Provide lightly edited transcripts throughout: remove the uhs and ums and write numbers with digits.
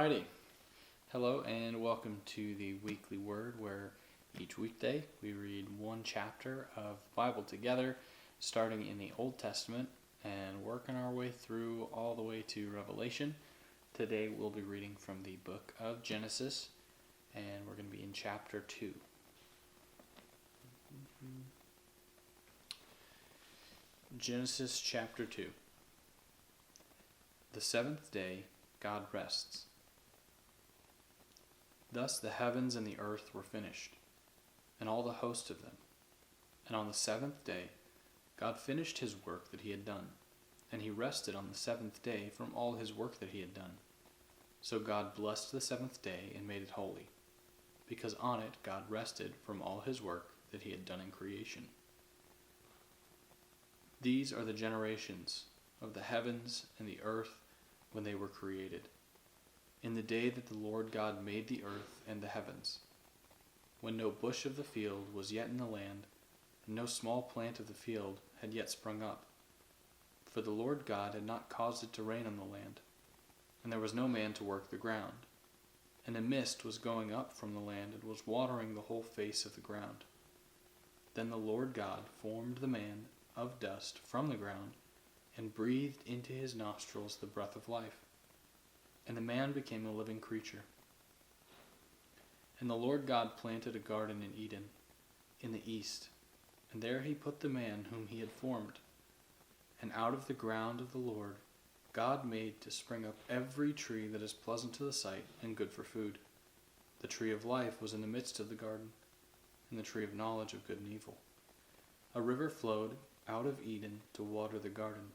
Alrighty. Hello and welcome to the Weekly Word, where each weekday we read one chapter of the Bible together, starting in the Old Testament and working our way through all the way to Revelation. Today we'll be reading from the book of Genesis, and we're going to be in chapter 2. Genesis chapter 2. The seventh day God rests. Thus the heavens and the earth were finished, and all the host of them. And on the seventh day God finished his work that he had done, and he rested on the seventh day from all his work that he had done. So God blessed the seventh day and made it holy, because on it God rested from all his work that he had done in creation. These are the generations of the heavens and the earth when they were created, in the day that the Lord God made the earth and the heavens, when no bush of the field was yet in the land, and no small plant of the field had yet sprung up. For the Lord God had not caused it to rain on the land, and there was no man to work the ground. And a mist was going up from the land and was watering the whole face of the ground. Then the Lord God formed the man of dust from the ground, and breathed into his nostrils the breath of life. And the man became a living creature. And the Lord God planted a garden in Eden, in the east, and there he put the man whom he had formed. And out of the ground of the Lord God made to spring up every tree that is pleasant to the sight and good for food. The tree of life was in the midst of the garden, and the tree of knowledge of good and evil. A river flowed out of Eden to water the garden,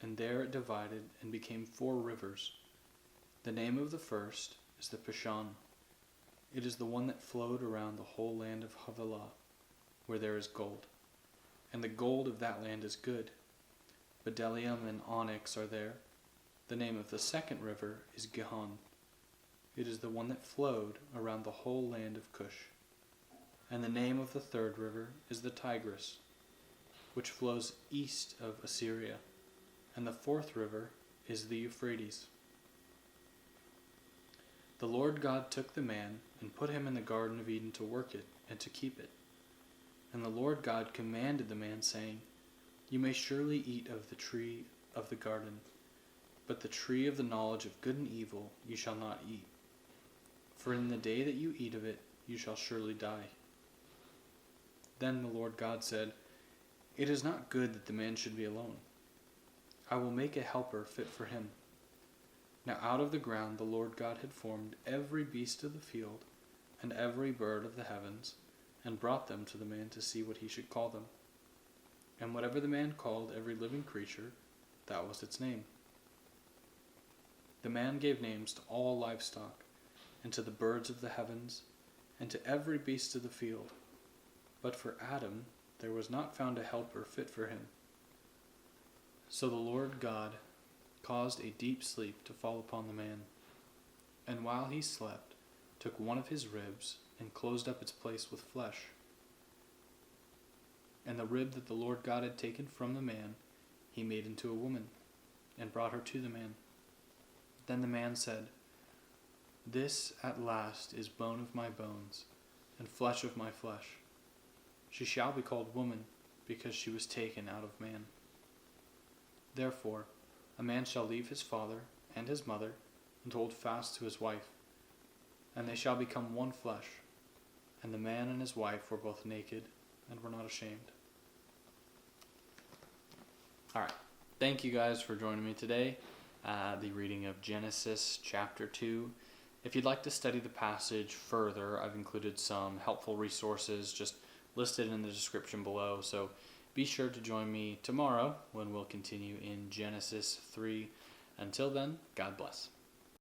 and there it divided and became 4 rivers. The name of the first is the Pishon. It is the one that flowed around the whole land of Havilah, where there is gold. And the gold of that land is good. Bdellium and onyx are there. The name of the second river is Gihon. It is the one that flowed around the whole land of Cush. And the name of the third river is the Tigris, which flows east of Assyria. And the fourth river is the Euphrates. The Lord God took the man and put him in the Garden of Eden to work it and to keep it. And the Lord God commanded the man, saying, You may surely eat of the tree of the garden, but the tree of the knowledge of good and evil you shall not eat. For in the day that you eat of it, you shall surely die. Then the Lord God said, It is not good that the man should be alone. I will make a helper fit for him. Now out of the ground the Lord God had formed every beast of the field and every bird of the heavens, and brought them to the man to see what he should call them. And whatever the man called every living creature, that was its name. The man gave names to all livestock, and to the birds of the heavens, and to every beast of the field. But for Adam there was not found a helper fit for him. So the Lord God caused a deep sleep to fall upon the man, and while he slept, took one of his ribs and closed up its place with flesh. And the rib that the Lord God had taken from the man, he made into a woman, and brought her to the man. Then the man said, This at last is bone of my bones, and flesh of my flesh. She shall be called woman, because she was taken out of man. Therefore, a man shall leave his father and his mother, and hold fast to his wife, and they shall become one flesh. And the man and his wife were both naked, and were not ashamed. Alright, thank you guys for joining me today. The reading of Genesis chapter 2. If you'd like to study the passage further, I've included some helpful resources just listed in the description below. So be sure to join me tomorrow when we'll continue in Genesis 3. Until then, God bless.